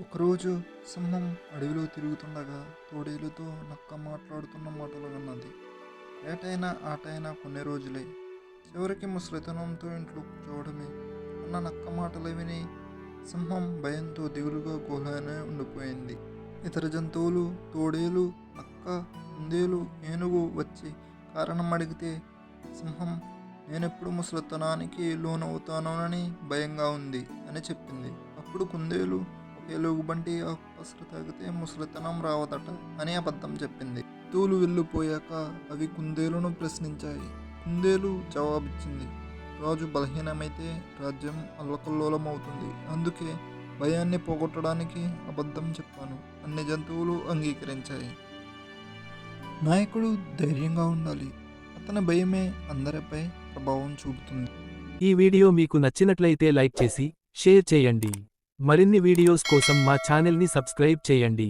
ఒకరోజు సింహం అడవిలో తిరుగుతుండగా తోడేలుతో నక్క మాట్లాడుతున్న మాటలు విన్నది. ఏటైనా ఆటైనా కొన్ని రోజులే, చివరికి ముసలితనంతో ఇంట్లో కూర్చోవడమే అన్న నక్క మాటలు విని సింహం భయంతో దిగులుగా గుహలోనే ఉండిపోయింది. ఇతర జంతువులు తోడేలు, నక్క, కుందేలు, ఏనుగు వచ్చి కారణం అడిగితే సింహం నేనెప్పుడు ముసలితనానికి లోనవుతానోనని భయంగా ఉంది అని చెప్పింది. అప్పుడు కుందేలు ఒక ఎలుగుబంటి ఆకు పసరు తాగితే ముసలితనం రావదట అని అబద్ధం చెప్పింది. జంతువులు వెళ్ళిపోయాక అవి కుందేలును ప్రశ్నించాయి. కుందేలు జవాబిచ్చింది, రాజు బలహీనమైతే రాజ్యం అల్లకల్లోలమవుతుంది. అందుకే భయాన్ని పోగొట్టడానికి అబద్ధం చెప్పాను. అన్ని జంతువులు అంగీకరించాయి. నాయకుడు ధైర్యంగా ఉండాలి. అతని భయమే అందరిపై ప్రభావం చూపుతుంది. ఈ వీడియో మీకు నచ్చినట్లయితే లైక్ చేసి, షేర్ చేయండి. మరిన్ని వీడియోస్ కోసం మా ఛానల్ని సబ్స్క్రైబ్ చేయండి.